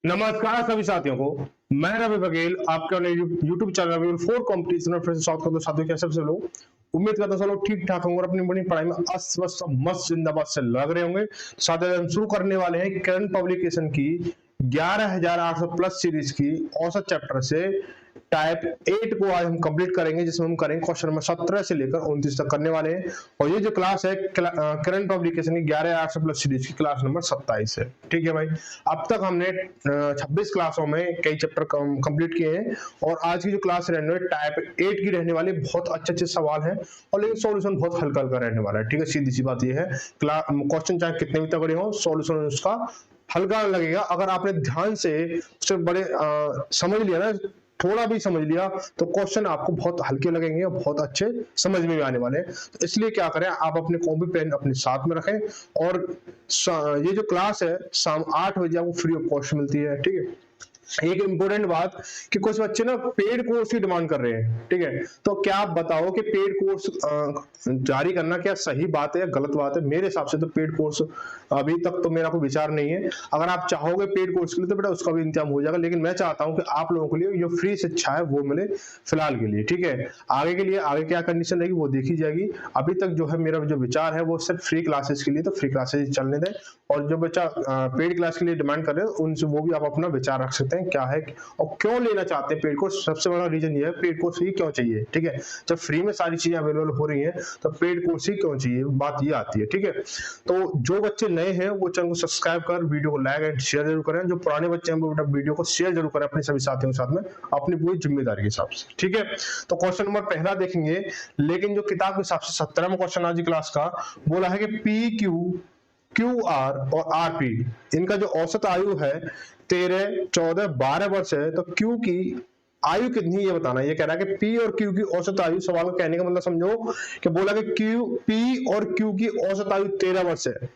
नमस्कार सभी साथियों को। मैं रवि बघेल आपके अपने यूट्यूब चैनल में फोर कॉम्पिटिशन में फिर से स्वागत करता हूं। साथियों कैसे सब लोग, उम्मीद करता हूं सब लोग ठीक ठाक होंगे और अपनी बड़ी पढ़ाई में अस्त व्यस्त मस्त जिंदाबाद से लग रहे होंगे। साथियों हम शुरू करने वाले हैं करंट पब्लिकेशन की 11,800 प्लस सीरीज की औसत चैप्टर से टाइप 8 को आज हम कंप्लीट करेंगे, जिसमें हम करेंगे क्वेश्चन नंबर 17 से लेकर 29 तक करने वाले हैं। और ये जो क्लास है करंट पब्लिकेशन की 11,800 प्लस सीरीज की क्लास नंबर 27 है। ठीक है भाई, अब तक हमने 26 क्लासों में कई चैप्टर कंप्लीट किए हैं और आज की जो क्लास रहने वाली टाइप 8 की रहने वाली, बहुत अच्छे अच्छे सवाल हैं और लेकिन सॉल्यूशन बहुत हल्का हल्का रहने वाला है। ठीक है, सीधी सी बात ये है, क्वेश्चन चाहे कितने भी तगड़े हो, सॉल्यूशन उसका हल्का लगेगा। अगर आपने ध्यान से उससे बड़े समझ लिया ना, थोड़ा भी समझ लिया, तो क्वेश्चन आपको बहुत हल्के लगेंगे और बहुत अच्छे समझ में भी आने वाले हैं। तो इसलिए क्या करें, आप अपने कॉपी पेन अपने साथ में रखें और ये जो क्लास है शाम 8 बजे आपको फ्री ऑफ कॉस्ट मिलती है। ठीक है, एक इंपॉर्टेंट बात कि कुछ बच्चे ना पेड कोर्स की डिमांड कर रहे हैं। ठीक है, तो क्या आप बताओ कि पेड कोर्स जारी करना क्या सही बात है या गलत बात है? मेरे हिसाब से तो पेड कोर्स अभी तक तो मेरा कोई विचार नहीं है। अगर आप चाहोगे पेड कोर्स के लिए तो बेटा उसका भी इंतजाम हो जाएगा, लेकिन मैं चाहता हूं कि आप लोगों के लिए जो फ्री शिक्षा है वो मिले फिलहाल के लिए। ठीक है, आगे के लिए आगे क्या कंडीशन रहेगी वो देखी जाएगी। अभी तक जो है मेरा जो विचार है वो सिर्फ फ्री क्लासेस के लिए, तो फ्री क्लासेस चलने दें। और जो बच्चा पेड क्लास के लिए डिमांड कर रहे हैं उनसे वो भी आप अपना विचार रख सकते हैं, क्या है और क्यों लेना चाहते हैं पेड कोर्स। सबसे बड़ा रीजन ये है पेड कोर्स ही क्यों चाहिए। ठीक है, जब फ्री में सारी चीजें अवेलेबल हो रही हैं तो पेड कोर्स ही क्यों चाहिए, बात ये आती है। ठीक है, तो जो बच्चे नए हैं वो चैनल को सब्सक्राइब कर वीडियो को लाइक एंड शेयर जरूर करें। जो पुराने बच्चे हैं वो बेटा वीडियो को शेयर जरूर करें अपने सभी साथियों के साथ में, अपनी पूरी जिम्मेदारी के हिसाब से। ठीक है, तो क्वेश्चन नंबर पहला देखेंगे, लेकिन जो किताब के हिसाब से 17वां क्वेश्चन आज की क्लास का बोला है कि पी क्यू, क्यू आर और आर पी, इनका जो औसत आयु है 13, 14, 12 वर्ष है। तो क्यू की आयु कितनी ये बताना। ये कह रहा है कि पी और क्यू की औसत आयु, सवाल का कहने का मतलब समझो कि बोला कि क्यू, पी और क्यू की औसत आयु 13 वर्ष है,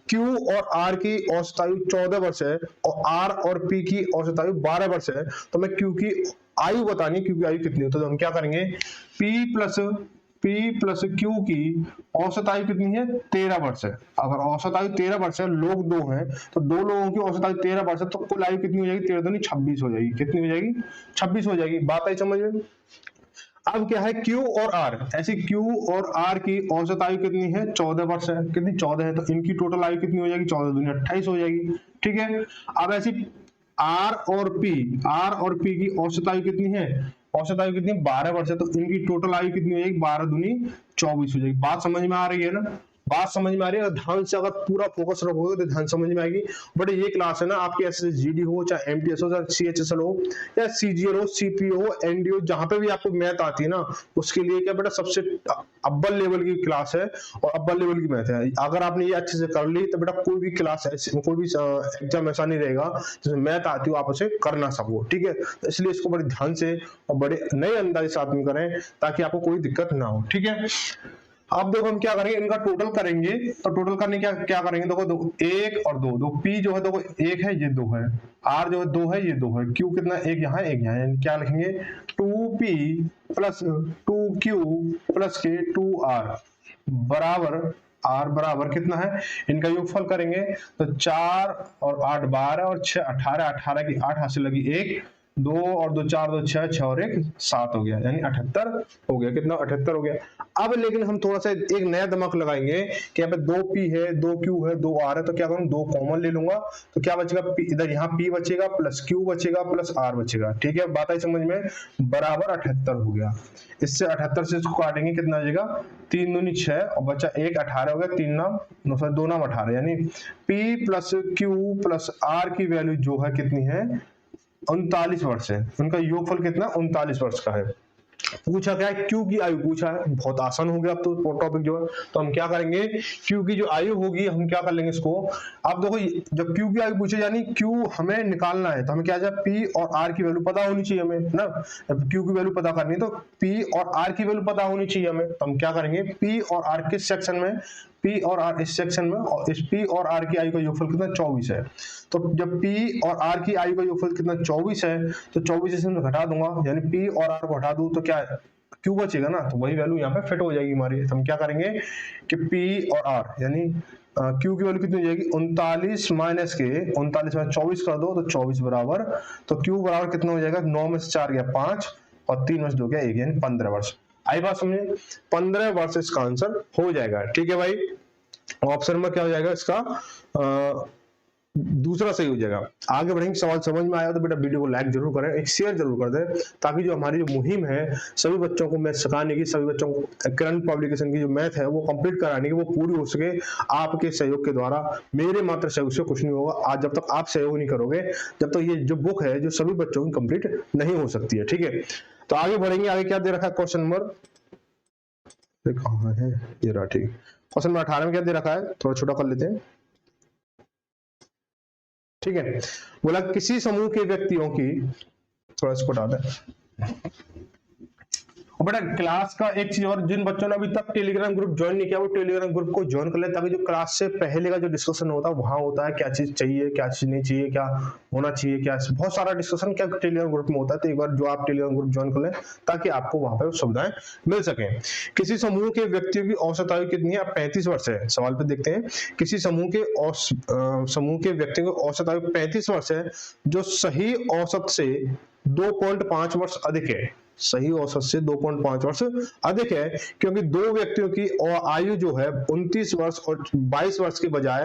क्यू और आर की औसत आयु 14 वर्ष है और आर और पी की औसत आयु 12 वर्ष है। तो मैं क्यू की आयु बतानी, क्यू की आयु कितनी होती है, तो हम क्या करेंगे, पी प्लस क्यू की औसत आयु कितनी है, 13 वर्ष है। अगर औसत आयु 13 वर्ष है, लोग दो हैं तो दो लोगों की औसत आयु 13 वर्ष है, तो कुल आयु कितनी हो जाएगी, 13 दूनी 26 हो जाएगी। कितनी हो जाएगी, 26 हो जाएगी। बात आई समझ में? अब क्या है, Q और R, ऐसी Q और R की औसत आयु कितनी है, 14 वर्ष है। कितनी, 14 है, तो इनकी टोटल आयु कितनी हो जाएगी, 14 दूनी 28 हो जाएगी। ठीक है, अब ऐसी R और P की औसत आयु कितनी है, औसत आयु कितनी, 12 वर्ष है, तो इनकी टोटल आयु कितनी हो जाएगी, 12 दूनी 24 हो जाएगी। बात समझ में आ रही है ना, बात समझ में आ रही है? ध्यान से अगर पूरा फोकस रखोगे तो ध्यान समझ में आएगी। बट ये क्लास है ना आपकी एसएसजीडी हो, चाहे एमटीएस हो, चाहे सीएचएसएल हो या सीजीएल हो, सीपीओ हो, एनडीओ, जहां पे भी आपको मैथ आती है ना, उसके लिए क्या बेटा सबसे अव्वल लेवल की क्लास है और अव्वल लेवल की मैथ है। अगर आपने ये अच्छे से कर ली तो बेटा कोई भी क्लास है, कोई भी एग्जाम ऐसा नहीं रहेगा जिसमें मैथ आती हो आप उसे कर ना सको। ठीक है, तो इसलिए इसको बड़े ध्यान से और बड़े नए अंदाज से साथ में करें ताकि आपको कोई दिक्कत ना हो। ठीक है, अब देखो हम क्या करेंगे, इनका टोटल करेंगे। तो टोटल करने क्या क्या करेंगे, देखो दो, एक और दो, पी जो है देखो एक है, ये दो है, आर जो है दो है, ये दो है, क्यू कितना, एक यहाँ एक यहाँ, यानी क्या लिखेंगे, 2p प्लस 2q प्लस के 2r बराबर, आर बराबर कितना है, इनका योगफल करेंगे तो 4 और 8 12 और 6 18, 18 की 8 हासिल लगी 1, 2 और 2 4, 2 6, 6 और 1 7 हो गया, यानी 78 हो गया। कितना, 78 हो गया। अब लेकिन हम थोड़ा सा एक नया दिमाग लगाएंगे कि यहाँ पे 2p है, 2q है, 2r है, तो क्या करूँ, 2 कॉमन ले लूंगा, तो क्या बचेगा, इधर यहाँ p बचेगा प्लस q बचेगा प्लस r बचेगा। ठीक है, बात आई समझ में, बराबर 78 हो गया। इससे 78 से इसको काटेंगे, कितना आ जाएगा, 3 दूनी 6 और बचा 1, 18 हो गया, 3 नाम 9, 2 नाम 18, यानी p plus q plus r की वैल्यू जो है कितनी है, 39 वर्ष है। उनका योगफल कितना, 39 वर्ष का है। पूछा क्या है, क्यू की आयु पूछा है, बहुत आसान हो गया अब तो टॉपिक जो है। तो हम क्या करेंगे, क्यू की जो आयु होगी हम क्या कर लेंगे इसको। अब देखो जब क्यू की आयु पूछे, यानी क्यू हमें निकालना है, तो हमें क्या जाए, पी और आर की वैल्यू पता होनी चाहिए हमें ना। जब क्यू की वैल्यू पता करनी है तो पी और आर की वैल्यू पता होनी चाहिए हमें। तो हम क्या करेंगे, पी और आर किस सेक्शन में, पी और आर इस सेक्शन में, और इस पी और आर की आयु का योगफल कितना, 24 है। तो जब पी और आर की आयु का योगफल कितना, 24 है, तो 24 से मैं घटा दूंगा, यानी पी और आर को हटा दूं तो क्या है, क्यू बचेगा ना, तो वही वैल्यू यहाँ पे फिट हो जाएगी हमारी। तो हम क्या करेंगे कि पी और आर यानी क्यू की वैल्यू कितनी हो जाएगी 39 माइनस के 39 में 24 कर दो तो 24 बराबर, तो क्यू बराबर कितना हो जाएगा 9 में से 4 गया 5 और 3 में से 2 गया 1 यानी 15 वर्ष। आई बात समझे, 15 वर्ष इसका आंसर हो जाएगा। ठीक है भाई, ऑप्शन में क्या हो जाएगा इसका दूसरा सही हो जाएगा। आगे बढ़ेंगे, सवाल समझ में आया तो बेटा वीडियो को लाइक जरूर करें, एक शेयर जरूर कर दें, ताकि जो हमारी जो मुहिम है सभी बच्चों को मैथ सिखाने की, सभी बच्चों को करंट पब्लिकेशन की जो मैथ है वो कंप्लीट कराने की, वो पूरी हो सके आपके सहयोग के द्वारा। मेरे मात्र सहयोग से कुछ नहीं होगा। आज जब तक आप सहयोग नहीं करोगे, जब तक ये जो बुक है जो सभी बच्चों की कंप्लीट नहीं हो सकती है। ठीक है, तो आगे बढ़ेंगे। आगे क्या दे रखा है क्वेश्चन नंबर, कहाँ है ये रहा, ठीक, क्वेश्चन नंबर 18 में क्या दे रखा है, थोड़ा छोटा कर लेते हैं। ठीक है, बोला किसी समूह के व्यक्तियों की, थोड़ा इसको हटा दें। और बेटा क्लास का एक चीज और, जिन बच्चों ने अभी तक टेलीग्राम ग्रुप ज्वाइन नहीं किया वो टेलीग्राम ग्रुप को ज्वाइन कर ले, ताकि जो क्लास से पहले का जो डिस्कशन होता है वहां होता है, क्या चीज चाहिए क्या चीज नहीं चाहिए, क्या होना चाहिए, क्या बहुत सारा डिस्कशन क्या टेलीग्राम ग्रुप में होता है। तो एक बार जो आप टेलीग्राम ग्रुप ज्वाइन कर लें ताकि आपको वहां पर सुविधाएं मिल सके। किसी समूह के व्यक्तियों की औसत आयु कितनी है, 35 वर्ष है। सवाल पे देखते हैं, किसी समूह के व्यक्तियों की औसत आयु 35 वर्ष है, जो सही औसत से 2.5 वर्ष अधिक है। सही औसत से 2.5 वर्ष अधिक है, क्योंकि दो व्यक्तियों की आयु जो है 29 वर्ष और 22 वर्ष के बजाय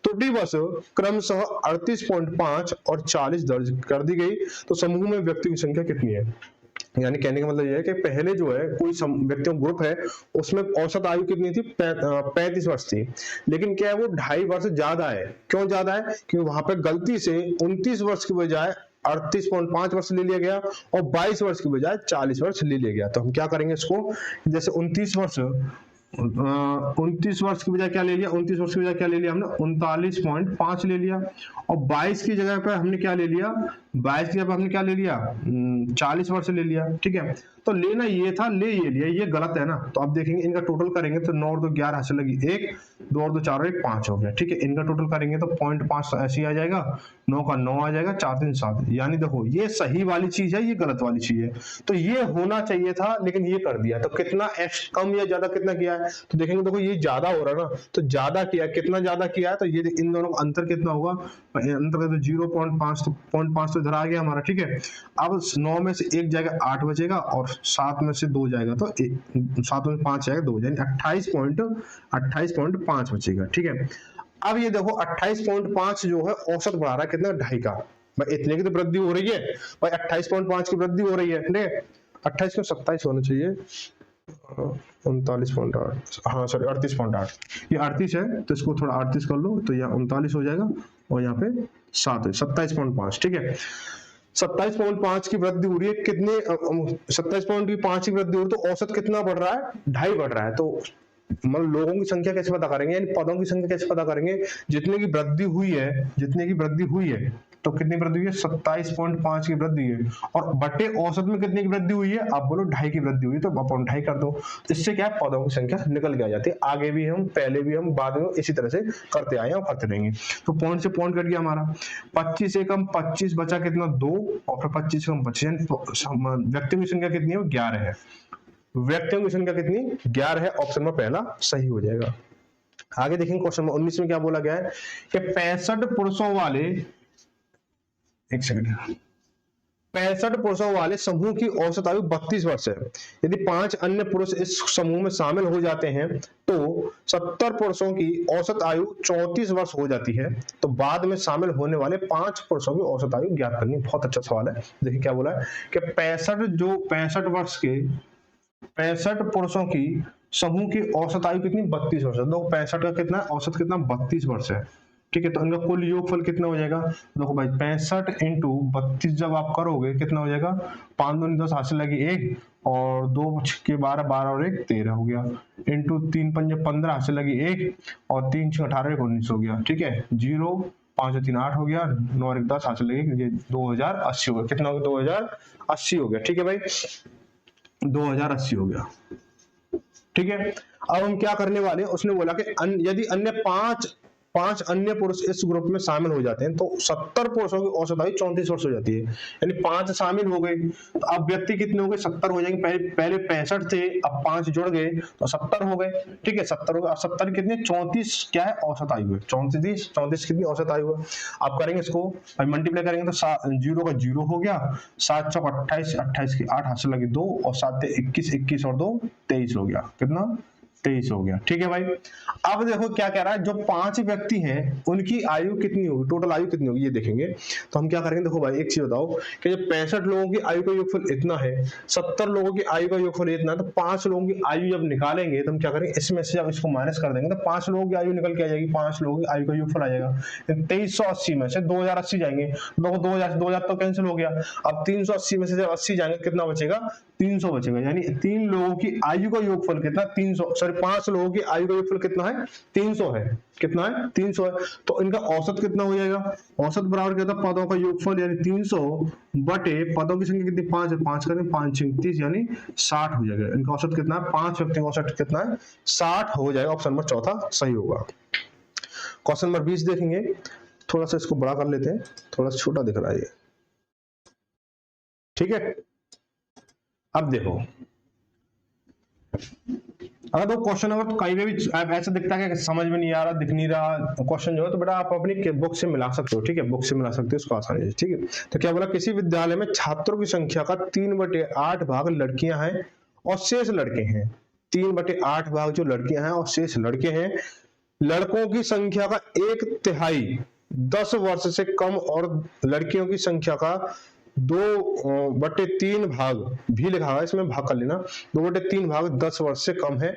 त्रुटिवश क्रमशः 38.5 और 40 दर्ज कर दी गई। तो समूह में व्यक्तियों की संख्या कितनी है, यानी कहने का मतलब यह है कि पहले जो है कोई व्यक्तियों ग्रुप है उसमें औसत आयु कितनी थी 35 वर्ष थी, लेकिन क्या है वो 2.5 वर्ष ज्यादा है। क्यों ज्यादा है, क्योंकि वहां पर गलती से 29 वर्ष की बजाय 38.5 वर्ष ले लिया गया और 22 वर्ष की बजाय 40 वर्ष ले लिया गया। तो हम क्या करेंगे इसको, जैसे 29 वर्ष की बजाय क्या ले लिया, 29 वर्ष की बजाय क्या ले लिया हमने 39.5 ले लिया, और 22 की जगह पर हमने क्या ले लिया, 22 की जगह पर हमने क्या ले लिया 40 वर्ष ले लिया। ठीक है, तो लेना ये था, ले ये लिया, ये गलत है ना। तो अब देखेंगे इनका टोटल करेंगे तो 9 और 2 11 हासिल लगी 1, 2 और 2 4 और 1 5 हो गया। ठीक है, इनका टोटल करेंगे तो 0.5 ऐसे ही आ जाएगा, 9 का 9 आ जाएगा, 4 3 7, यानी देखो ये सही वाली चीज है, ये गलत वाली चीज है। तो ये होना चाहिए था लेकिन ये कर दिया, तो कितना कम या ज्यादा कितना किया है, तो देखेंगे देखो ये ज्यादा हो रहा है ना, तो ज्यादा किया, कितना ज्यादा किया है, तो ये इन दोनों का अंतर कितना होगा, अंतर तो 0.5, तो 0.5 तो इधर आ गया हमारा। ठीक है, अब 9 में से 1 जाएगा 8 बचेगा और 7 में से 2 जाएगा तो 7 में 5 जाएगा 2, यानी 28.5 बचेगा। ठीक है, अब ये देखो 28.5 जो है औसत बढ़ा रहा है कितना, 2.5 का, भाई इतने की तो वृद्धि हो रही है भाई, 28.5 की वृद्धि हो रही है। ठीक है, 28 को 27 होना चाहिए, 39.8, हाँ सॉरी 38.8, ये 38 है तो इसको थोड़ा 38 कर लो तो यहाँ 39 हो जाएगा और यहाँ पे 7 है 27.5। ठीक है, 27.5 की वृद्धि हो रही है, कितने 27.5 की वृद्धि हो रही है, तो औसत कितना बढ़ रहा है, 2.5 बढ़ रहा है। तो मतलब लोगों की संख्या कैसे पता करेंगे, यानी पदों की संख्या कैसे पता करेंगे, जितने की वृद्धि हुई है, जितने की वृद्धि हुई है, तो कितनी वृद्धि हुई है 27.5 की वृद्धि है, और बटे औसत में कितने की वृद्धि हुई है, आप बोलो 2.5 की वृद्धि हुई है, तो अपॉन 2.5 कर दो। तो इससे क्या है, पदों की संख्या निकल के आ जाती है। आगे भी हम, पहले भी हम, बाद में इसी तरह से करते आए और करते रहेंगे। तो पॉइंट से पॉइंट कट गया हमारा, 25 से कम 25 बचा कितना 2, और फिर 25 से कम 25, व्यक्तियों की संख्या कितनी है 11 है, व्यक्तियों की संख्या कितनी 11 है, ऑप्शन में पहला सही हो जाएगा। आगे देखेंगे क्वेश्चन नंबर 19 में क्या बोला गया है कि 65 पुरुषों वाले, एक सेकंड, 65 पुरुषों वाले समूह की औसत आयु 32 वर्ष है। यदि 5 अन्य पुरुष इस समूह में शामिल हो जाते हैं तो 70 पुरुषों की औसत आयु 34 वर्ष हो जाती है। तो बाद में शामिल होने वाले 5 पुरुषों की औसत आयु ज्ञात करनी। बहुत अच्छा सवाल है, देखिए क्या बोला है कि 65 वर्ष के 65 पुरुषों की समूह की औसत आयु कितनी 32 वर्ष है। देखो 65 का कितना औसत कितना 32 वर्ष है। ठीक है, तो इनका कुल योगफल कितना हो जाएगा, देखो भाई 65 इंटू 32 जब आप करोगे कितना हो जाएगा, 5 दूनी 10 हासिल लगी 1 और 2 के 12, 12 और 1 13 हो गया, इंटू 3 पंजे 15 हासिल लगी 1 और 3 6 18 19 हो गया। ठीक है, 0 5 3 8 हो गया, 9 और 1 10 हासिल लगी, ये 2080 हो गया। कितना हो गया 2080 हो गया। ठीक है भाई, 2080 हो गया। ठीक है, अब हम क्या करने वाले, उसने बोला कि यदि अन्य 5 5 अन्य पुरुष इस ग्रुप में शामिल हो जाते हैं तो 70 पुरुषों की औसत आयु 34 वर्ष हो जाती है। यानी 5 शामिल हो गए तो अब व्यक्ति कितने हो गए, 70 हो जाएंगे। पहले 65 थे, अब 5 जुड़ गए तो 70 हो गए। ठीक है, 70 हो गए। अब 70 कितने, 34 क्या है, औसत आयु है। 34 कितनी औसत आयु है। आप करेंगे इसको, मल्टीप्लाई करेंगे तो 0 का 0 हो गया, 7 चौक 28, 28 की 8 हाथ से लगी 2 और 7 21, 21 और 2 23 हो गया। कितना, 23 हो गया। ठीक है भाई। अब देखो क्या कह रहा है, जो 5 व्यक्ति हैं उनकी आयु कितनी होगी, टोटल आयु कितनी होगी ये देखेंगे। तो हम क्या करेंगे, देखो भाई एक चीज बताओ कि जब 65 लोगों की आयु का योगफल इतना है, 70 लोगों की आयु का योगफल इतना है, तो 5 लोगों की आयु जब निकालेंगे तो हम क्या करेंगे, इसमें से जब इसको माइनस कर देंगे तो 5 लोगों की आयु निकल के आ जाएगी। 5 लोगों की आयु का योगफल आ जाएगा। 2380 में से 2080 जाएंगे, 2000 तो कैंसिल हो गया। अब 380 में से जब 80 जाएंगे कितना बचेगा, 300 बचेगा। यानी 3 लोगों की आयु का योगफल कितना, 300, सॉरी 5 लोगों की आयु का योगफल कितना है, 300 है। कितना है, 300 है। तो इनका औसत कितना हो जाएगा, औसत बराबर क्या था, पदों का योगफल यानी 300 बटे पदों की संख्या कितनी, 5 है, 5 करें 5 30 यानी 60 हो जाएगा। इनका औसत कितना है, 5 व्यक्तियों का औसत कितना है, 60 हो जाएगा। ऑप्शन नंबर चौथा सही होगा। क्वेश्चन नंबर 20 देखेंगे, थोड़ा सा इसको बड़ा कर लेते हैं, थोड़ा सा छोटा दिख रहा है ये। ठीक है, अब देखो अगर तो क्वेश्चन अगर कहीं पे भी ऐसा दिखता है कि समझ में नहीं आ रहा, दिख नहीं रहा क्वेश्चन जो है, तो बेटा आप अपनी बुक से मिला सकते हो। ठीक है, बुक से मिला सकते हो इसको आसानी से। ठीक है, तो क्या बोला, किसी विद्यालय में छात्रों की संख्या का 3/8 भाग लड़कियां हैं और शेष लड़के हैं। 3/8 भाग जो लड़कियां हैं और शेष लड़के हैं। लड़कों की संख्या का 1/3 10 वर्ष से कम और लड़कियों की संख्या का 2/3 भाग भी लिखा हुआ है, इसमें भाग कर लेना। 2/3 भाग 10 वर्ष से कम है।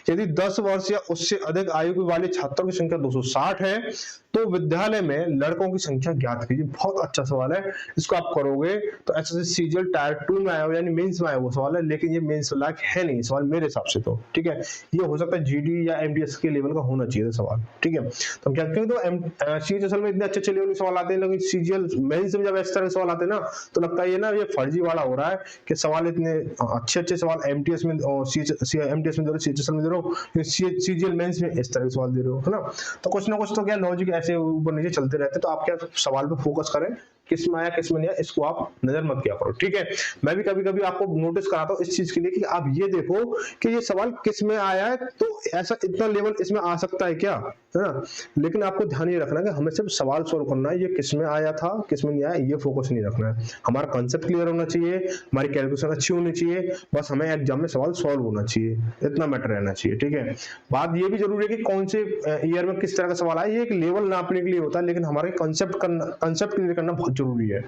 यदि 10 वर्ष या उससे अधिक आयु वाले छात्रों की संख्या 260 है तो विद्यालय में लड़कों की संख्या ज्ञात कीजिए। बहुत अच्छा सवाल है, इसको आप करोगे तो एसएससी सीजीएल टायर 2 में आया हो यानी मेंस में आया वो सवाल है, लेकिन ये मेंस लायक है नहीं सवाल मेरे हिसाब से तो। ठीक है, ये हो सकता है जीडी या एमटीएस के लेवल का होना चाहिए सवाल। ठीक है, तो हम क्या करेंगे, तो सीजीएल में इतने अच्छे अच्छे लेवल के सवाल आते हैं, लेकिन सीजीएल मेंस में जब इस तरह के सवाल आते हैं ना तो लगता है ये ना ये फर्जी वाला हो रहा है कि सवाल इतने अच्छे अच्छे सवाल एमटीएस में एमटीएस में दे रहे हो, सीजीएल में दे रहे हो, सीजीएल मेंस में इस तरह के सवाल दे रहे हो, है ना। तो कुछ ना कुछ तो क्या लॉजिक ऐसे ऊपर नीचे चलते रहते, तो आप क्या सवाल पे फोकस करें, किस में आया किस में नहीं आया, इसको आप नजर मत किया करो। ठीक है, मैं भी कभी कभी आपको नोटिस कराता हूँ इस चीज के लिए कि आप ये देखो कि ये सवाल किस में आया है, तो ऐसा इतना लेवल इसमें आ सकता है क्या, है ना। लेकिन आपको ध्यान ये रखना है कि हमें सिर्फ सवाल सॉल्व करना है, ये किस में आया था किस में नहीं आया ये फोकस नहीं रखना है। हमारा कंसेप्ट क्लियर होना चाहिए, हमारी कैलकुलेशन अच्छी होनी चाहिए, बस हमें एग्जाम में सवाल सॉल्व होना चाहिए, इतना मैटर रहना चाहिए। ठीक है, बात ये भी जरूरी है कि कौन से ईयर में किस तरह का सवाल आया, ये एक लेवल नापने के लिए होता है, लेकिन हमारे कंसेप्ट क्लियर करना बहुत जरूरी है।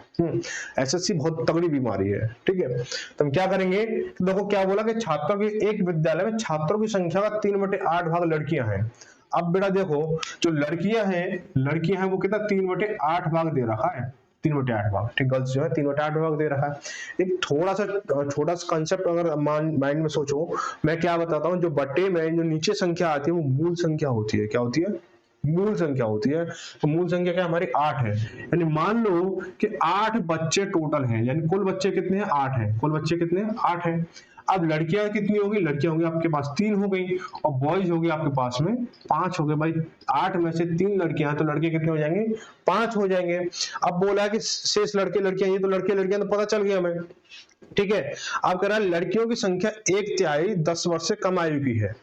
एसएससी बहुत तगड़ी बीमारी है। ठीक है, तो हम क्या करेंगे, देखो क्या बोला कि छात्रों की एक विद्यालय में छात्रों की संख्या का 3/8 भाग लड़कियां हैं। अब बेटा देखो जो लड़कियां हैं वो कितना 3/8 भाग दे रखा है, 3/8 भाग। ठीक, गर्ल्स जो है 3/8 भाग दे रखा है। एक थोड़ा सा छोटा सा कंसेप्ट अगर माइंड में सोचो, मैं क्या बताता हूँ, जो बटे में जो नीचे संख्या आती है वो मूल संख्या होती है। क्या होती है, मूल संख्या होती है। तो मूल संख्या क्या हमारी 8 है, यानी मान लो कि 8 बच्चे टोटल हैं, यानी कुल बच्चे कितने हैं, 8 हैं। कुल बच्चे कितने हैं, 8 हैं। अब लड़कियां कितनी होगी, लड़कियां होंगी आपके पास 3 हो गई और बॉयज होगी आपके पास में 5 हो गए। भाई 8 में से 3 लड़कियां हैं तो लड़के कितने हो जाएंगे, 5 हो जाएंगे। अब बोला है कि शेष लड़के लड़कियां, ये तो लड़के लड़कियां तो पता चल गया हमें। ठीक है, अब कह रहा है लड़कियों की संख्या 1/3 10 वर्ष से कम आयु की है।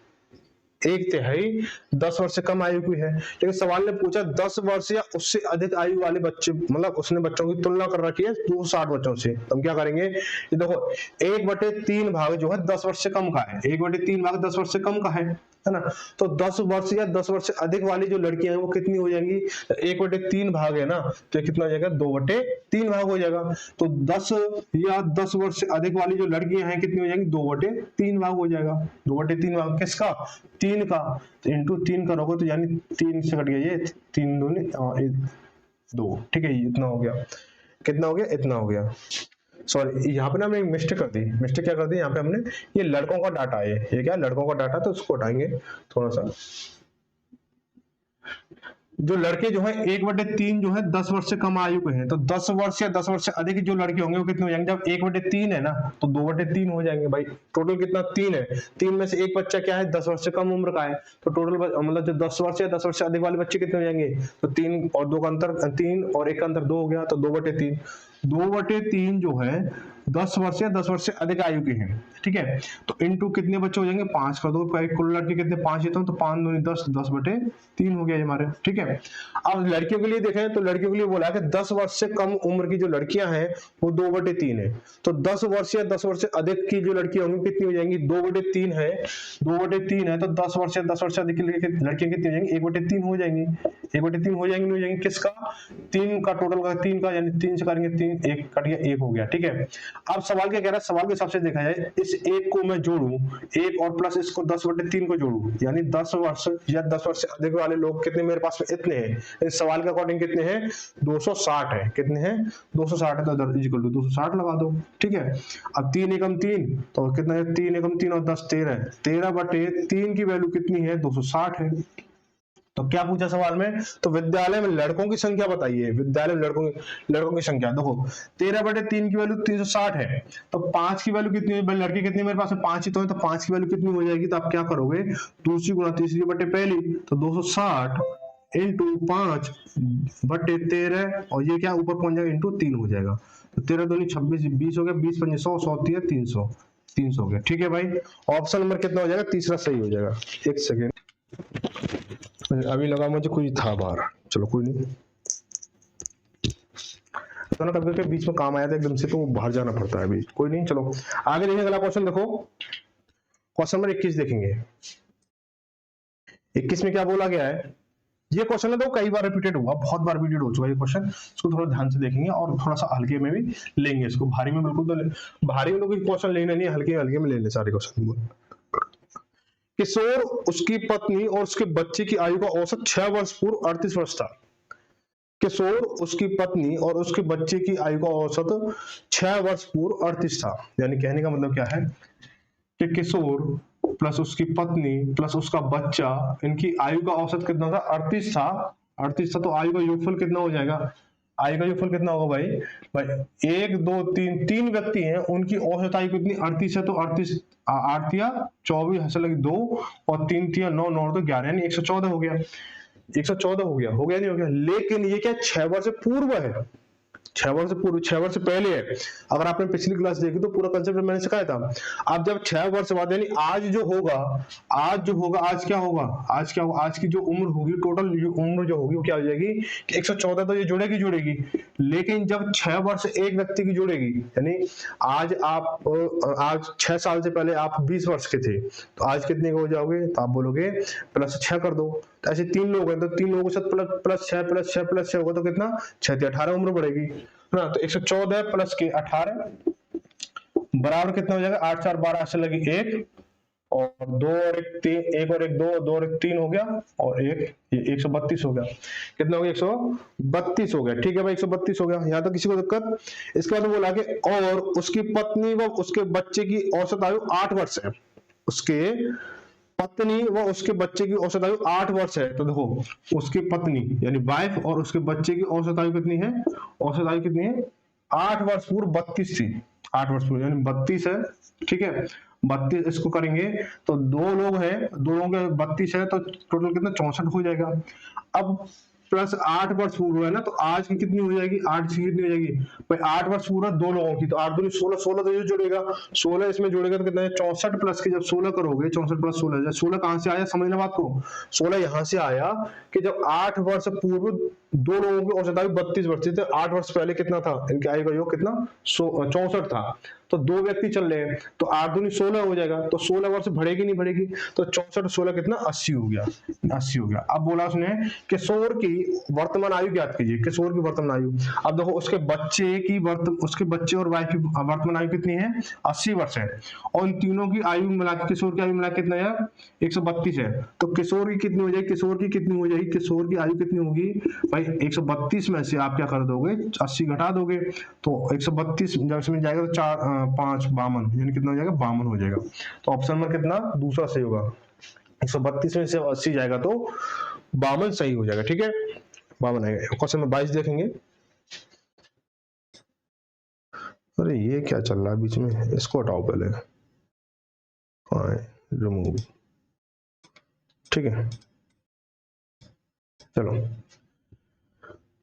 1/3 10 वर्ष से कम आयु की है, लेकिन सवाल ने पूछा 10 वर्ष या उससे अधिक आयु वाले बच्चे, मतलब उसने बच्चों की तुलना कर रखी है 260 बच्चों से। तो हम क्या करेंगे, ये देखो 1/3 भाग जो है 10 वर्ष से कम का है, 1/3 भाग 10 वर्ष से कम का है ना। तो 10 वर्ष या 10 वर्ष से अधिक वाली जो लड़कियां हैं वो कितनी हो जाएंगी, 1/3 भाग है ना, तो ये कितना हो जाएगा, 2/3 भाग हो जाएगा। तो 10 या 10 वर्ष से अधिक वाली जो लड़कियां हैं कितनी हो जाएंगी, 2/3 भाग हो जाएगा। 2/3 भाग किसका, 3 का, तो इंटू 3 करोगे तो यानी 3 से कट गया ये 3 दूनी 2। ठीक है, इतना हो गया, कितना हो गया, इतना हो गया। सॉरी यहाँ पे ना हमने मिस्टेक कर दी। मिस्टेक क्या कर दी, यहाँ पे हमने ये लड़कों का डाटा है, ये क्या लड़कों का डाटा, तो उसको हटाएंगे थोड़ा सा। जो लड़के जो है 1/3 जो है 10 वर्ष से कम आयु के हैं, तो 10 वर्ष या 10 वर्ष से अधिक जो लड़के होंगे वो कितने हो जाएंगे? जब 1/3 है ना तो 2/3 हो जाएंगे भाई। टोटल कितना? 3 है। 3 में से एक बच्चा क्या है? 10 वर्ष से कम उम्र का है, तो टोटल मतलब जो 10 वर्ष या 10 वर्ष से अधिक वाले बच्चे कितने हो जाएंगे? तो 3 और 2 का अंतर 3 और 1 का अंतर 2 हो गया, तो 2/3। 2/3 जो है 10 वर्ष या 10 वर्ष से अधिक आयु के हैं, ठीक है। तो इनटू कितने बच्चे हो जाएंगे? 5 कर दो, कुल लड़के कितने? 5 लेता हूं तो 5 दूनी 10, 10/3 हो गया हमारे, ठीक है। अब लड़कियों के लिए देखें तो लड़कियों के लिए बोला कि 10 वर्ष से कम उम्र की जो लड़कियां हैं वो 2/3 है। तो 10 वर्ष या 10 वर्ष से अधिक की जो लड़कियां होंगी कितनी हो जाएंगी? 2/3 है। 2/3 है तो 10 वर्ष या 10 वर्ष से अधिक की लड़कियां कितनी हो जाएंगी? 1/3 हो जाएंगी। 1/3 हो जाएंगी, नहीं हो जाएंगी? किसका? 3 का, टोटल का 3 का, यानी 3 से करेंगे 3, 1 कट गया, 1 हो गया, ठीक है। अब सवाल क्या कह रहा है? सवाल के हिसाब से देखा जाए, इस 1 को मैं जोड़ूं, 1 और प्लस इसको 10/3 को जोड़ूं, यानी 10 वर्ष या 10 वर्ष से अधिक वाले लोग कितने मेरे पास में? इतने हैं। इस सवाल के अकॉर्डिंग कितने हैं? 260 है। कितने हैं? 260 है, तो इक्वल टू 260 लगा दो, ठीक है। अब 3 एकम 3 तो कितना है? 3 एकम 3 और 10 13, 13/3 की वैल्यू कितनी है? 260 है। तो क्या पूछा सवाल में? तो विद्यालय में लड़कों की संख्या बताइए। विद्यालय में लड़कों की संख्या देखो, 13/3 की वैल्यू 360 है, तो 5 की वैल्यू कितनी है? लड़के कितने मेरे पास में? 5 ही तो है, तो 5 की वैल्यू कितनी हो जाएगी? तो आप क्या करोगे? दूसरी गुणा तीसरी बटे पहली, तो 260 इंटू 5/13, और ये क्या ऊपर पहुंच जाएगा? इंटू 3 हो जाएगा। तो 13 दूनी 26, 20 हो गया, 20 पंजे 100, 100 3 300, 300 हो गया, ठीक है भाई। ऑप्शन नंबर कितना हो जाएगा? तीसरा सही हो जाएगा। एक सेकेंड, अभी लगा मुझे कोई था बाहर, चलो कोई नहीं, तो ना कभी बीच में काम आया था एकदम से, तो बाहर जाना पड़ता है अभी, कोई नहीं। चलो आगे देखिए, अगला क्वेश्चन देखो, क्वेश्चन नंबर 21 देखेंगे। 21 में क्या बोला गया है? ये क्वेश्चन है तो कई बार रिपीटेड हुआ, बहुत बार रिपीटेड हो चुका है ये क्वेश्चन। इसको थोड़ा ध्यान से देखेंगे और थोड़ा सा हल्के में भी लेंगे इसको, भारी में बिल्कुल तो भारी में तो कोई क्वेश्चन लेना नहीं, हल्के हल्के में ले लें सारे क्वेश्चन। किशोर, उसकी पत्नी और उसके बच्चे की आयु का औसत 6 वर्ष पूर्व 38 वर्ष था। किशोर, उसकी पत्नी और उसके बच्चे की आयु का औसत 6 वर्ष पूर्व 38 था। यानी कहने का मतलब क्या है कि किशोर प्लस उसकी पत्नी प्लस उसका बच्चा, इनकी आयु का औसत कितना था? 38 था। 38 था, तो आयु का योगफल कितना हो जाएगा? आयु का योगफल कितना होगा भाई? भाई 1 2 3 3 व्यक्ति हैं, उनकी औसत आयु कितनी? 38 है, तो 38 8 या 24 हंस लगी 2 और 3 3 9 9 तो 11, यानी 114 हो गया। 114 हो गया, नहीं हो गया? लेकिन ये क्या 6 वर्ष पूर्व है? 6 वर्ष पूर्व, 6 वर्ष पहले है। अगर आपने पिछली क्लास देखी तो पूरा कंसेप्ट मैंने सिखाया था। अब जब 6 वर्ष बाद, यानी आज जो होगा, आज क्या होगा? आज की जो उम्र होगी, टोटल उम्र जो होगी वो क्या हो जाएगी कि 114, तो ये जुड़ेगी। लेकिन जब 6 वर्ष एक व्यक्ति की जुड़ेगी, यानी आज 6 साल से पहले आप 20 वर्ष के थे, तो आज कितने हो जाओगे? तो आप बोलोगे प्लस 6 कर दो। तो ऐसे 3 लोग हैं, तो 3 लोगों के साथ प्लस 6 प्लस 6 प्लस 6 होगा, तो कितना? 6 से 18 उम्र बढ़ेगी ना। तो 114 प्लस के 18 बराबर कितना हो जाएगा? 8 4 12 से लगी 1 और 2 और 1 3, 1 और 1 2, 2 और 1 3 हो गया, और 1 ये 132 हो गया। कितना हो गया? 132 हो गया, ठीक है भाई, 132 हो गया। यहाँ तक किसी को दिक्कत? इसके बाद बोला कि और उसकी पत्नी व उसके बच्चे की औसत आयु 8 वर्ष है। उसके पत्नी व उसके बच्चे की औसत आयु 8 वर्ष है। तो देखो, उसकी पत्नी यानी वाइफ और उसके बच्चे की औसत आयु कितनी है? औसत आयु कितनी है? 8 वर्ष पूर्व 32 थी। 8 वर्ष पूर्व यानी 32 है, ठीक है। 32 इसको करेंगे तो 2 लोग हैं, 2 लोगों के 32 है, तो टोटल कितना? 64 हो जाएगा। अब प्लस 8 वर्ष पूर्व है ना, तो आज की कितनी हो जाएगी? 8 की कितनी हो जाएगी भाई? 8 वर्ष पूरा 2 लोगों की, तो 8 दूनी 16, 16 तो ये जुड़ेगा, 16 इसमें जुड़ेगा, तो कितना है? 64 प्लस के जब 16 करोगे, 64 प्लस 16, 16 कहां से आया? समझना बात को। 16 यहां से आया कि जब 8 वर्ष पूर्व 2 लोगों की औसत आयु 32 वर्ष थी, तो 8 वर्ष पहले कितना था? इनकी आयु का योग कितना? 64 था। तो 2 व्यक्ति चल रहे हैं, तो 8 दूनी 16 हो जाएगा, तो 16 वर्ष बढ़ेगी नहीं बढ़ेगी, तो 64 16 कितना? 80 हो गया, 80 हो गया। अब बोला उसने किशोर की वर्तमान आयु ज्ञात कीजिए। किशोर की वर्तमान आयु, अब देखो उसके बच्चे और वाइफ की वर्तमान आयु कितनी है? 80 वर्ष है, और इन तीनों की आयु मिला, किशोर की आयु मिला कितना है? 132 है। तो किशोर की कितनी हो जाएगी? किशोर की आयु कितनी होगी भाई? 132 में से आप क्या कर दोगे? 80 घटा दोगे, तो 132 जब इसमें जाएगा तो 4 5 52, यानी कितना हो जाएगा? 52 हो जाएगा। तो ऑप्शन नंबर कितना? दूसरा सही होगा। 132 में से 80 जाएगा तो 52 सही हो जाएगा। ठीक है, 52 आएगा। क्वेश्चन नंबर 22 देखेंगे। अरे ये क्या चल रहा है बीच में, इसको हटाओ पहले। रिमूव। ठीक है, चलो।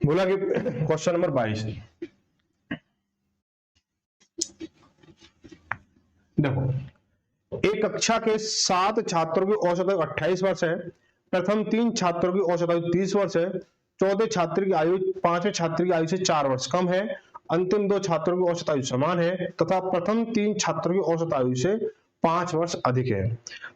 बोला कि क्वेश्चन नंबर 22 देखो, एक कक्षा के 7 छात्रों की औसत आयु 28 वर्ष है। प्रथम 3 छात्रों की औसत आयु 30 वर्ष है। चौथे छात्र की आयु 5वें छात्र की आयु से 4 वर्ष कम है। अंतिम 2 छात्रों की औसत आयु समान है तथा प्रथम 3 छात्रों की औसत आयु से 5 वर्ष अधिक है।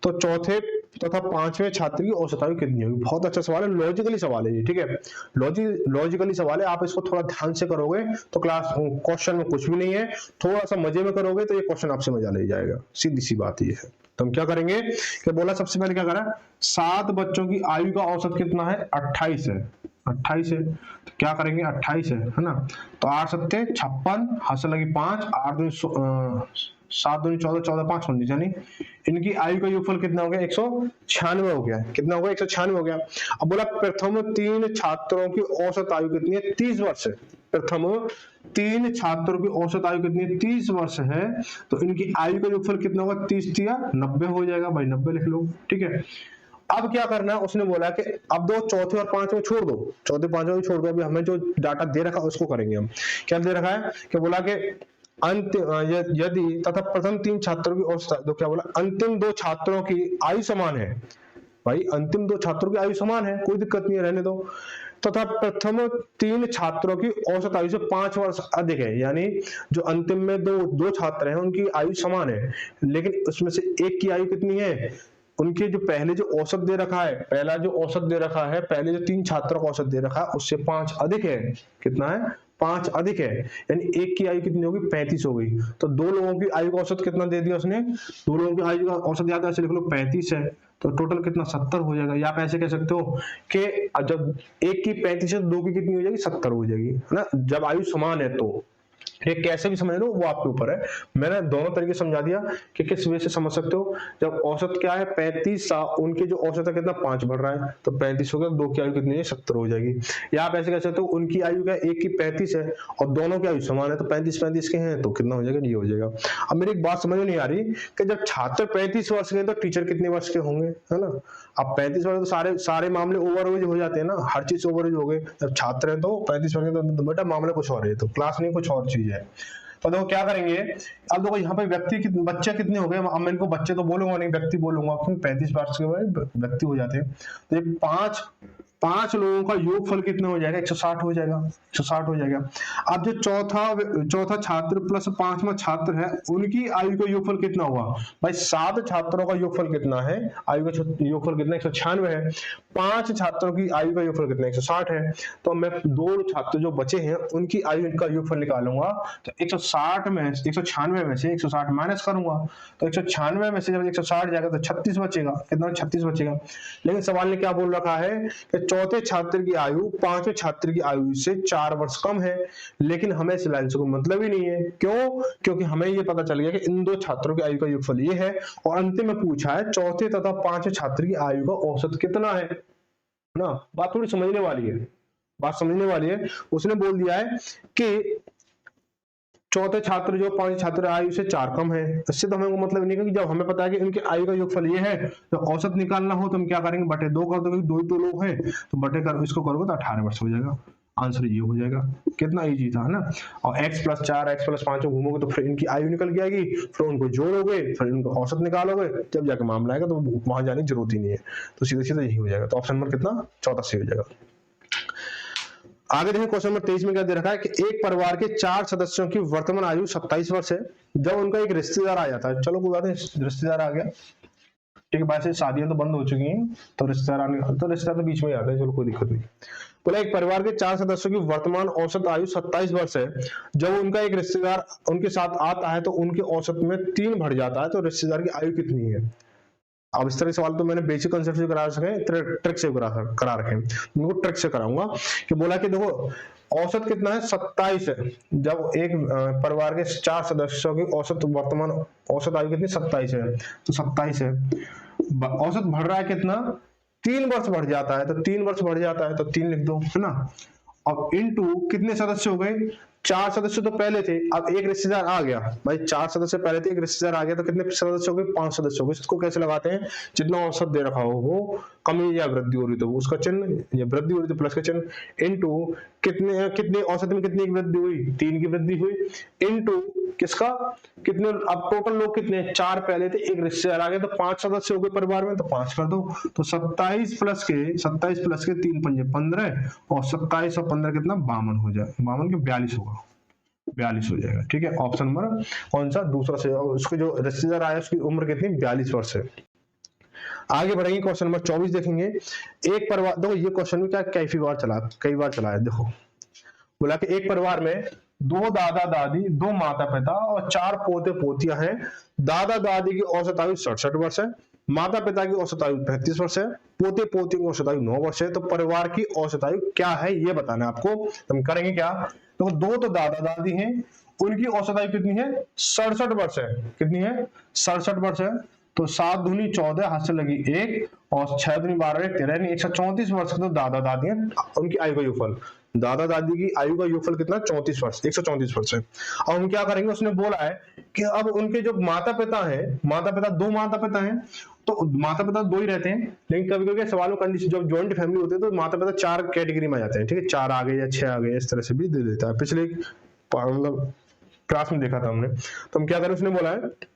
तो चौथे तथा 5वें छात्र की औसत आयु कितनी होगी? बहुत अच्छा सवाल है, लॉजिकली सवाल है ये। ठीक है, लॉजिकली सवाल है। आप इसको थोड़ा ध्यान से करोगे तो क्लास क्वेश्चन में कुछ भी नहीं है, थोड़ा सा मजे में करोगे तो ये क्वेश्चन आपसे मजा ले जाएगा। सीधी सी बात ये है। तो हम क्या करेंगे कि बोला, सबसे पहले क्या करा, 7 बच्चों की आयु का औसत कितना है? 28 है। 28 है तो क्या करेंगे, 28 है ना, तो 8 सत्ते 56, हाथ लगी 5, 8 दूनी 7 दूनी 14, 14 5 19, यानी इनकी आयु का योगफल कितना हो गया? 196 हो गया। कितना हो गया? 196 हो गया। अब बोला प्रथम 3 छात्रों की औसत आयु कितनी है? 30 वर्ष है। प्रथम 3 छात्रों की औसत आयु कितनी है? 30 वर्ष है। तो इनकी आयु का योगफल कितना होगा? 30 तिया 90 हो जाएगा भाई, 90 लिख लो। ठीक है, अब क्या करना है, उसने बोला कि अब दो चौथे और पांचवें छोड़ दो, चौथे पांचवें छोड़ दो, अभी हमें जो डाटा दे रखा है उसको करेंगे हम। क्या दे रखा है कि बोला कि यदि तथा प्रथम 3 छात्रों की औसत, तो क्या बोला, अंतिम 2 छात्रों की आयु समान है। भाई अंतिम 2 छात्रों की आयु समान है, कोई दिक्कत नहीं है, रहने दो। तथा प्रथम 3 छात्रों की औसत आयु से 5 वर्ष अधिक है, यानी जो अंतिम में दो छात्र हैं उनकी आयु समान है, लेकिन उसमें से एक की आयु कितनी है? उनके जो पहले जो औसत दे रखा है, पहला जो औसत दे रखा है, पहले जो 3 छात्रों का औसत दे रखा है उससे 5 अधिक है। कितना है? 5 अधिक है, यानी एक की आयु कितनी होगी? 35 हो गई। तो 2 लोगों की आयु का औसत कितना दे दिया उसने? 2 लोगों की आयु का औसत याद है, ऐसे लिख लो 35 है, तो टोटल कितना? 70 हो जाएगा। या आप ऐसे कह सकते हो कि जब एक की 35 है, 2 की कितनी हो जाएगी? 70 हो जाएगी, है ना, जब आयु समान है तो। ये कैसे भी समझ लो, वो आपके ऊपर है। मैंने दोनों तरीके समझा दिया कि किस वे से समझ सकते हो। जब औसत क्या है? 35, उनके जो औसत है कितना? 5 बढ़ रहा है, तो 35 हो गया, 2 की आयु कितनी है? 70 हो जाएगी। या आप ऐसे कह सकते हो उनकी आयु क्या है? एक की 35 है और दोनों की आयु समान है, तो 35 के हैं, तो कितना हो जाएगा? ये हो जाएगा। अब मेरी एक बात समझ में नहीं आ रही कि जब छात्र 35 वर्ष के हैं तो टीचर कितने वर्ष के होंगे, है ना। अब 35 वर्ष तो सारे मामले ओवरएज हो जाते हैं ना, हर चीज ओवरएज हो गए। जब छात्र हैं तो 35 वर्ष के, तो बेटा मामला कुछ और है, तो क्लास नहीं कुछ और चीज है। तो देखो क्या करेंगे, अब देखो यहाँ पे बच्चे कितने हो गए? अब मैं इनको बच्चे तो बोलूंगा नहीं, व्यक्ति बोलूंगा, क्योंकि 35 वर्ष के बाद व्यक्ति हो जाते हैं। तो ये 5 लोगों का योगफल कितना हो जाएगा? 160 हो जाएगा, 160 हो जाएगा। अब जो चौथा छात्र प्लस 5वां छात्र है, उनकी आयु का योगफल कितना हुआ? भाई 7 छात्रों का योगफल कितना है? आयु का योगफल कितना? 196 है। 5 छात्रों की आयु का योगफल कितना? 160 है। तो मैं 2 छात्र जो बचे हैं उनकी आयु का योगफल निकालूंगा, तो 160 में 196 में से 160 माइनस करूंगा, तो 196 में से जब 160 जाएगा तो 36 बचेगा। कितना? 36 बचेगा। लेकिन सवाल ने क्या बोल रखा है कि चौथे छात्र की आयु 5वें छात्र की आयु से 4 वर्ष कम है, लेकिन हमें इस लाइन से कोई मतलब ही नहीं है। क्यों? क्योंकि हमें ये पता चल गया कि इन 2 छात्रों की आयु का योगफल ये है, और अंतिम में पूछा है चौथे तथा 5वें छात्र की आयु का औसत कितना है ना। बात थोड़ी समझने वाली है, बात समझने वाली है। उसने बोल दिया है कि चौथे छात्र जो 5 छात्र आयु से 4 कम है, इससे तो हमें मतलब नहीं है कि जब हमें पता है कि इनके आयु का योगफल ये है, तो औसत निकालना हो तो हम क्या करेंगे? बटे 2 कर दोगे, 2 ही तो लोग हैं, तो बटे कर इसको करोगे तो 18 वर्ष हो जाएगा। आंसर ये हो जाएगा। कितना इजी था, है ना। और x + 4 x + 5 घूमोगे तो फिर इनकी आयु निकल के आएगी, फिर उनको जोड़ोगे, फिर इनको औसत निकालोगे, जब जाके मामला आएगा तो वहां जाने की जरूरत ही नहीं है, तो सीधे सीधे यही हो जाएगा। तो ऑप्शन नंबर कितना? 14 सही हो जाएगा। आगे देखिए क्वेश्चन नंबर 23 में क्या दे रखा है कि एक परिवार के 4 सदस्यों की वर्तमान आयु 27 वर्ष है। जब उनका एक रिश्तेदार आ जाता है, चलो कोई बात नहीं, रिश्तेदार आ गया, ठीक है, वैसे शादियां तो बंद हो चुकी हैं, तो रिश्तेदार तो बीच में ही आते हैं, चलो कोई दिक्कत नहीं। बोला एक परिवार के 4 सदस्यों की वर्तमान औसत आयु 27 वर्ष है। जब उनका एक रिश्तेदार उनके साथ आता है तो उनके औसत में 3 बढ़ जाता है, तो रिश्तेदार की आयु कितनी है? अब इस तरह के सवाल तो मैंने बेसिक कंसेप्ट से करा सके, ट्रिक से करा रखे हैं, उनको ट्रिक से कराऊंगा। कि बोला कि देखो औसत कितना है? 27 है। जब एक परिवार के 4 सदस्यों की वर्तमान औसत आयु कितनी? 27 है, तो 27 है। औसत बढ़ रहा है कितना? 3 वर्ष बढ़ जाता है तो 3 वर्ष बढ़ जाता है तो 3 लिख दो, है ना। अब इनटू कितने सदस्य हो गए, 4 सदस्य तो पहले थे, अब एक रिश्तेदार आ गया भाई, 4 सदस्य पहले थे, एक रिश्तेदार आ गया तो कितने सदस्य हो गए, 5 सदस्य हो गए। इसको कैसे लगाते हैं, जितना औसत दे रखा हो वो कमी या वृद्धि हो रही तो उसका चिन्ह, या वृद्धि हो रही तो प्लस का चिन्ह, इनटू कितने कितने औसत में कितनी की वृद्धि हुई, 3 की वृद्धि हुई, इनटू किसका, कितने, अब टोटल लोग कितने, 4 पहले थे, एक रिश्तेदार आ गए तो 5 सदस्य हो गए परिवार में, तो 5 कर दो, तो 27 प्लस के 3 पंजे 15, और 27 और 15 कितना, 52 हो जाए, 52 के 42 होगा, 42 हो जाएगा। ठीक है, ऑप्शन नंबर कौन सा, दूसरा से। उसके जो रिश्तेदार आया उसकी उम्र कितनी, 42 वर्ष है। आगे बढ़ेंगे, क्वेश्चन नंबर 24 देखेंगे। एक परिवार, देखो ये क्वेश्चन भी क्या कई बार चला है। देखो बोला कि एक परिवार में 2 दादा दादी, 2 माता पिता और 4 पोते पोतियां हैं। दादा दादी की औसत आयु 67 वर्ष है, माता पिता की औसत आयु 35 वर्ष है, पोते पोतियों की औसत आयु 9 वर्ष है। तो परिवार की औसत आयु क्या है ये बताना है आपको। हम करेंगे क्या, तो 2 तो दादा दादी हैं, उनकी औसत आयु कितनी है, 67 वर्ष है। कितनी है, 67 वर्ष है। तो 7 दूनी 14, हाथ से लगी 1, और 6 दूनी 12, 13, यानी 134 वर्ष के तो दादा दादी हैं। उनकी आयु का योगफल, दादा दादी की आयु का योगफल कितना, 34 वर्ष, 134 वर्ष है। अब हम क्या करेंगे, उसने बोला है कि अब उनके जो माता पिता हैं, माता पिता 2 माता पिता हैं, तो माता पिता 2 ही रहते हैं, लेकिन कभी कभी सवाल में कंडीशन, जब जॉइंट फैमिली होती है तो माता पिता 4 कैटेगरी में आ जाते हैं। ठीक है, 4 आ गए या 6 आ गए, इस तरह से भी दे देता है। पिछले मतलब क्लास में देखा था हमने। तो हम क्या करें, उसने बोला है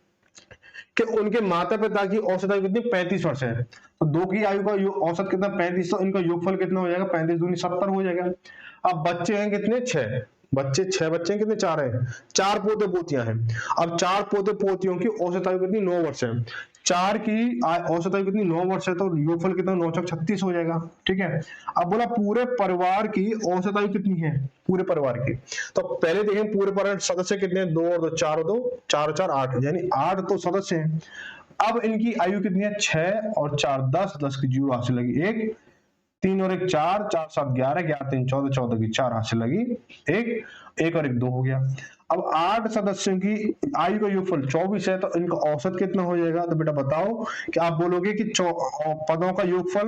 कि उनके माता पिता की औसत आयु कितनी, 35 वर्ष है। तो 2 की आयु का औसत कितना, 35, तो इनका योगफल कितना हो जाएगा, 35 दूनी 70 हो जाएगा। अब बच्चे हैं कितने, 6 बच्चे, 6 बच्चे हैं कितने, 4 हैं, 4 पोते पोतियां हैं। अब 4 पोते पोतियों की औसत आयु कितनी, 9 वर्ष है। 4 की औसत आयु कितनी, 9 वर्ष है, तो योगफल कितना, 9 चौक 36 हो जाएगा। ठीक है, अब बोला पूरे परिवार की औसत आयु कितनी है, पूरे परिवार की। तो पहले देखें पूरे परिवार सदस्य कितने हैं, 2 और 2 4 और 2 4 और 4 8, यानी 8 तो सदस्य हैं। अब इनकी आयु कितनी है, 6 और 4 10, 10 की 0 हाथ से लगी 1, 3 और 1 4, 4 7 11, 11 3 14, 14 की 4 हाथ से लगी 1, 1 और 1 2 हो गया। अब 8 सदस्यों की आयु का योगफल 24 है, तो इनका औसत कितना हो जाएगा, तो बेटा बताओ कि आप बोलोगे कि पदों का योगफल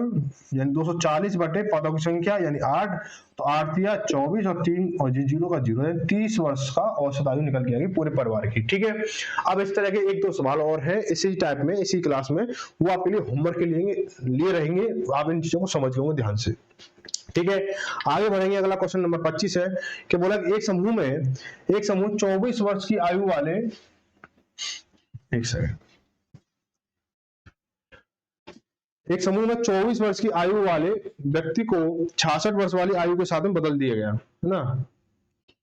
यानी 240 बटे पदों की संख्या यानी 8, तो 8 दिया 24 और 3 और 0 का 0, यानी 30 वर्ष का औसत आयु निकल के आएगी पूरे परिवार की। ठीक है, अब इस तरह के 1-2 सवाल और हैं इसी टाइप में, इसी क्लास में, वो आपके लिए होमवर्क के लिए रहेंगे, आप इन चीजों को समझ गए ध्यान से। ठीक है, आगे बढ़ेंगे। अगला क्वेश्चन नंबर 25 है कि बोला एक समूह 24 वर्ष की आयु वाले, एक सेकंड, एक समूह में 24 वर्ष की आयु वाले व्यक्ति को 66 वर्ष वाली आयु के साथ में बदल दिया गया, है ना।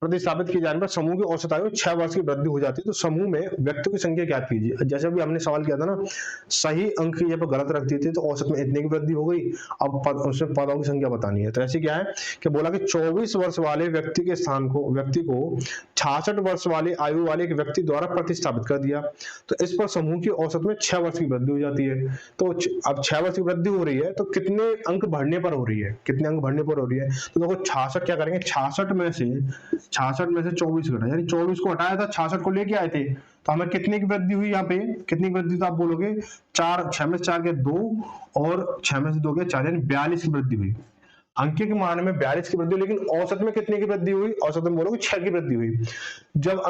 प्रतिस्थापित किए जाने पर समूह की औसत आयु 6 वर्ष की वृद्धि हो जाती है। तो समूह में व्यक्तियों की संख्या ज्ञात कीजिए। जैसे भी हमने सवाल किया था ना, सही अंक की जब गलत रख दी थी तो औसत में इतने की वृद्धि हो गई, अब उसमें पदों की संख्या बतानी है। तो ऐसे क्या है कि बोला कि 24 वर्ष वाले व्यक्ति के स्थान को व्यक्ति को 66 वर्ष वाले आयु वाले एक व्यक्ति द्वारा प्रतिस्थापित कर दिया, तो इस पर समूह की औसत में 6 वर्ष की वृद्धि हो जाती है। तो अब 6 वर्ष की वृद्धि हो रही है तो कितने अंक बढ़ने पर हो रही है, कितने अंक बढ़ने पर हो रही है, तो देखो 66 क्या करेंगे, 66 में से 24 घटा, यानी 24 को हटाया था, 66 को लेके आए थे, तो हमें कितने की वृद्धि हुई, यहाँ पे कितनी की वृद्धि, तो आप बोलोगे 4, 6 में से 4 के 2 और 6 में से 2 के 4, यानी 42 की वृद्धि हुई। अंक के मान में 42 की वृद्धि, लेकिन औसत में कितने की वृद्धि हुई, औसत में बोलोगे 6 की वृद्धि हुई। जब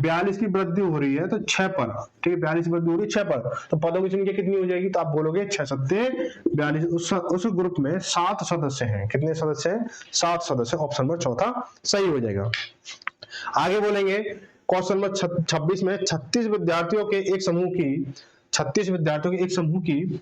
42 की वृद्धि हो रही है तो 6 पर, ठीक है, 42 की वृद्धि हो रही है 6 पर, तो पदों की संख्या कितनी हो जाएगी, तो आप बोलोगे 6 सत्ते 42। उस ग्रुप में 7 सदस्य हैं, कितने सदस्य हैं, 7 सदस्य, ऑप्शन नंबर चौथा सही हो जाएगा। आगे बोलेंगे क्वेश्चन नंबर 26 में 36 विद्यार्थियों के एक समूह की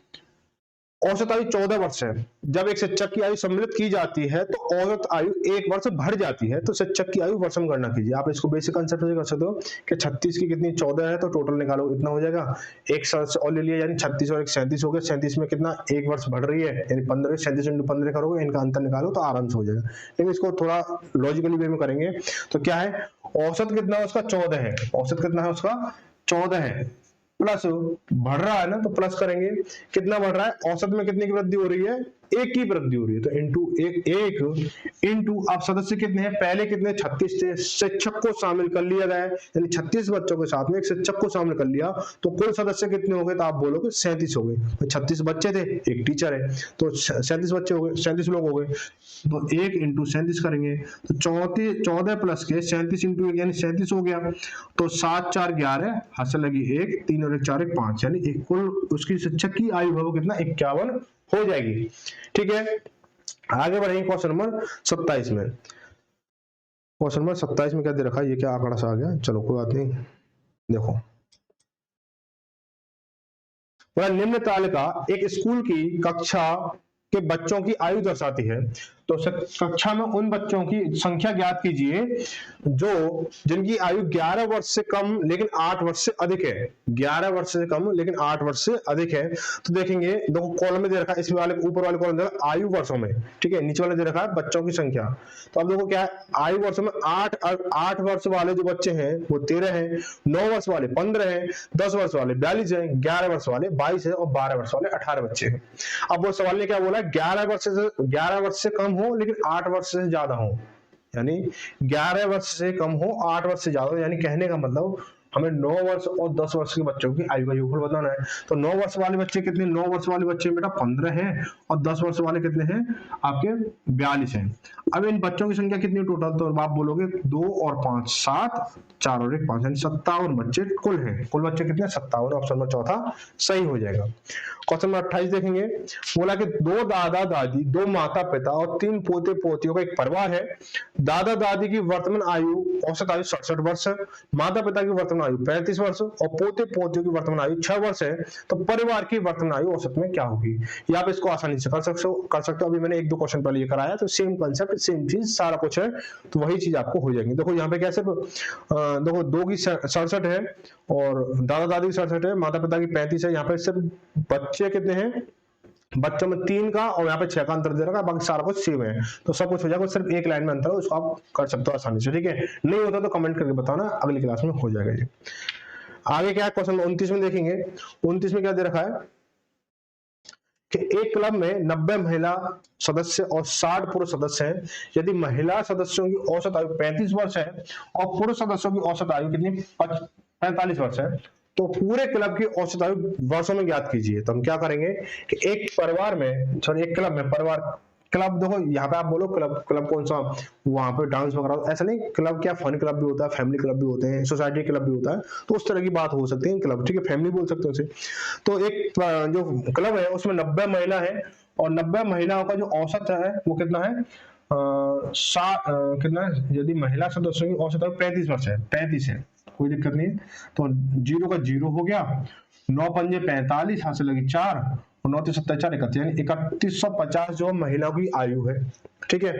औसत आयु 14 वर्ष है। जब एक शिक्षक की आयु सम्मिलित की जाती है तो औसत आयु 1 वर्ष बढ़ जाती है, तो शिक्षक की आयु वर्ष में गणना कीजिए। आप इसको बेसिक कंसेप्ट से कर सकते हो कि 36 की कितनी 14 है, तो टोटल निकालो इतना हो जाएगा, एक सदस्य और ले लिया, यानी 36 और 1 37 हो गया, 37 में कितना 1 वर्ष बढ़ रही है, यानी 15, 37 × 15 करोगे, इनका अंतर निकालो तो आराम से हो जाएगा। लेकिन इसको थोड़ा लॉजिकली वे में करेंगे तो क्या है, औसत कितना है उसका 14 है, औसत कितना है उसका 14 है, प्लस बढ़ रहा है ना तो प्लस करेंगे, कितना बढ़ रहा है, औसत में कितने की वृद्धि हो रही है एक की वृद्धि हो रही है, तो इंटू एक इंटू, अब सदस्य कितने हैं, पहले कितने 36 थे, शिक्षक को शामिल कर लिया गया है, यानी 36 बच्चों के साथ में एक शिक्षक को शामिल कर लिया, तो कुल सदस्य कितने हो गए, तो आप बोलोगे 37 हो गए। 36 बच्चे थे, एक टीचर है, तो 37 बच्चे हो गए, 37 लोग हो गए, तो 1 इंटू 37 करेंगे, तो 14 प्लस के 37 इंटू 1 यानी 37 हो गया, तो 7 4 11, हासिल लगी 1, 3 और 1 4 1 5, यानी कुल उसकी शिक्षक की आयु है वो कितना 51 हो जाएगी। ठीक है, आगे बढ़ेंगे क्वेश्चन नंबर 27 में। क्वेश्चन नंबर 27 में क्या दे रखा है, ये क्या आंकड़ा सा आ गया, चलो कोई बात नहीं, देखो बोला निम्न तालिका एक स्कूल की कक्षा के बच्चों की आयु दर्शाती है, तो कक्षा में उन बच्चों की संख्या ज्ञात कीजिए जो जिनकी आयु 11 वर्ष से कम लेकिन 8 वर्ष से अधिक है। 11 वर्ष से कम लेकिन 8 वर्ष से अधिक है, तो देखेंगे देखो कॉलम में दे रखा है, इसमें वाले ऊपर वाले कॉलम दे रखा है आयु वर्षों में, ठीक है, नीचे वाले दे रखा है बच्चों की संख्या, तो अब देखो क्या है, आयु वर्षों में 8 वर्ष वाले जो बच्चे हैं वो 13 है, 9 वर्ष वाले 15 है, 10 वर्ष वाले 42 है, 11 वर्ष वाले 22 है और 12 वर्ष वाले 18 बच्चे हैं। अब वो सवाल ने क्या बोला, 11 वर्ष से कम हो लेकिन 8 वर्ष से ज्यादा हो, यानी 11 वर्ष से कम हो 8 वर्ष से ज्यादा हो, यानी कहने का मतलब हमें 9 वर्ष और 10 वर्ष के बच्चों की आयु का योगफल बताना है। तो 9 वर्ष वाले बच्चे कितने, 9 वर्ष वाले बच्चे बेटा 15 हैं और 10 वर्ष वाले कितने हैं आपके 42 हैं। अब इन बच्चों की संख्या कितनी टोटल, तो आप बोलोगे 2 और 5 7, 4 और 1 5, यानी 57 बच्चे कुल हैं। कुल बच्चे कितने 57, ऑप्शन नंबर चौथा सही हो जाएगा। क्वेश्चन नंबर 28 देखेंगे, बोला कि 2 दादा दादी, 2 माता पिता और 3 पोते पोतियों का एक परिवार है। दादा दादी की वर्तमान आयु औसत आयु 67 वर्ष है, माता पिता की वर्तमान आयु 35 वर्ष और पोते पोतियों की वर्तमान आयु 6 वर्ष है, तो परिवार की वर्तमान आयु औसत में क्या होगी। ये आप इसको आसानी से कर सकते हो। अभी मैंने 1-2 क्वेश्चन पहले ये कराया, तो सेम कंसेप्ट सेम चीज सारा कुछ है, तो वही चीज आपको हो जाएगी। देखो यहाँ पे कैसे देखो 2 की 67 है और दादा दादी की 67 है, माता पिता की 35 है, यहाँ पे सिर्फ बच्चे कितने हैं, बच्चों में 3 का और यहाँ पे 6 का अंतर दे रखा है, बाकी सारा कुछ सेम है, तो सब कुछ हो जाएगा, सिर्फ एक लाइन में अंतर है, उसको आप कर सकते हो आसानी से। ठीक है, नहीं होता तो कमेंट करके बताना, अगली क्लास में हो जाएगा ये। आगे क्या है, क्वेश्चन 29 में देखेंगे। 29 में क्या दे रखा है कि एक क्लब में 90 महिला सदस्य और 60 पुरुष सदस्य हैं। यदि महिला सदस्यों की औसत आयु 35 वर्ष है और पुरुष सदस्यों की औसत आयु कितनी 45 वर्ष है, तो पूरे क्लब की औसत आयु वर्षों में ज्ञात कीजिए। तो हम क्या करेंगे कि एक परिवार में, सॉरी एक क्लब में, परिवार क्लब देखो यहाँ पे आप बोलो क्लब कौन सा, वहां पे डांस वगैरह, ऐसा नहीं, क्लब क्या फन क्लब भी होता है, फैमिली क्लब भी होते हैं, सोसाइटी क्लब भी होता है, तो उस तरह की बात हो सकती है क्लब, ठीक है, फैमिली बोल सकते हो उसे। तो एक जो क्लब है उसमें 90 महिला है और 90 महिलाओं का जो औसत है वो कितना है, कितना है, यदि महिला सदस्यों की औसत आयु 35 वर्ष है, 35 है, कोई दिक्कत नहीं है, तो 0 का 0 हो गया, 9 पंजे 45, हाथ से लगी 4 और 9 7 4 31, यानी 3150 जो महिलाओं की आयु है। ठीक है,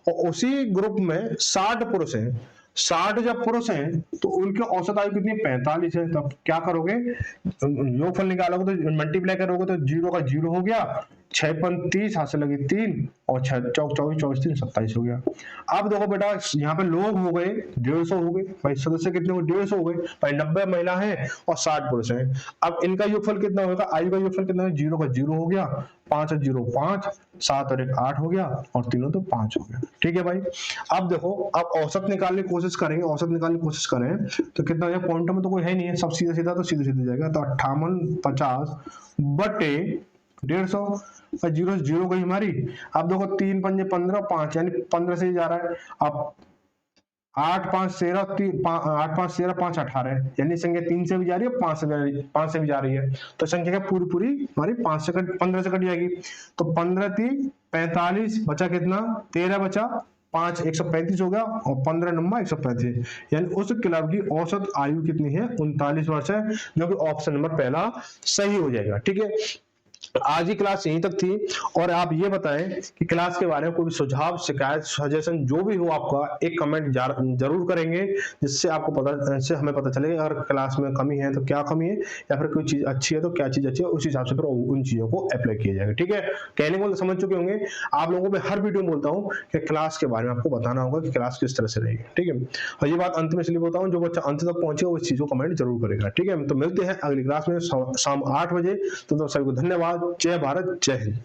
और उसी ग्रुप में 60 पुरुष हैं, 60 जब पुरुष हैं तो उनकी औसत आयु कितनी 45 है, तो अब क्या करोगे, योगफल निकालोगे तो मल्टीप्लाई करोगे तो 0 का 0 हो गया, 6 पंच 30, हाथ से लगी 3 और 6 चौक 24, 24 3 27 हो गया। अब देखो बेटा यहाँ पे लोग हो गए 150 हो गए भाई, सदस्य कितने हो 150 हो गए भाई, 90 महिला है और 60 पुरुष हैं। अब इनका योगफल कितना होगा, आयु का योगफल कितना है, 0 का 0 हो गया, 5 और 0 5, 7 और 1 8 हो गया और तीनों तो 5 हो गया। ठीक है भाई, अब देखो अब औसत निकालने की कोशिश करेंगे, औसत निकालने की कोशिश करें तो कितना हो जाएगा, पॉइंटों में तो कोई है नहीं है, सब सीधा सीधा तो सीधे सीधे जाएगा, तो 58 50 बटे 150, 0 0 गई हमारी। अब देखो 3 पंजे 15, 5 यानी 15 से ही जा रहा है। अब 8 5 13, 8 5 13 5 18, यानी संख्या 3 से भी जा रही है, 5 से भी जा रही है, तो संख्या पूरी पूरी हमारी 5 से 15 से कट जाएगी, तो 15 3 45, बचा कितना 13 बचा 5 135 हो गया और 15 नंबर 135, यानी उस क्लब की औसत आयु कितनी है 39 वर्ष है, जो कि ऑप्शन नंबर पहला सही हो जाएगा। ठीक है, आज की क्लास यहीं तक थी, और आप ये बताएं कि क्लास के बारे में कोई भी सुझाव शिकायत सजेशन जो भी हो आपका, एक कमेंट जरूर करेंगे, जिससे आपको पता, से हमें पता चलेगा अगर क्लास में कमी है तो क्या कमी है, या फिर कोई चीज अच्छी है तो क्या चीज अच्छी है, उस हिसाब से फिर उन चीजों को अप्लाई किया जाएगा। ठीक है, कहने को समझ चुके होंगे। आप लोगों को मैं हर वीडियो में बोलता हूँ कि क्लास के बारे में आपको बताना होगा कि क्लास किस तरह से रहेगी। ठीक है, और ये बात अंत में इसलिए बोलता हूँ, जो बच्चा अंत तक पहुंचेगा वो इस चीज को कमेंट जरूर करेगा। ठीक है, तो मिलते हैं अगली क्लास में शाम 8 बजे। तो सभी को धन्यवाद, जय भारत, जय हिंद।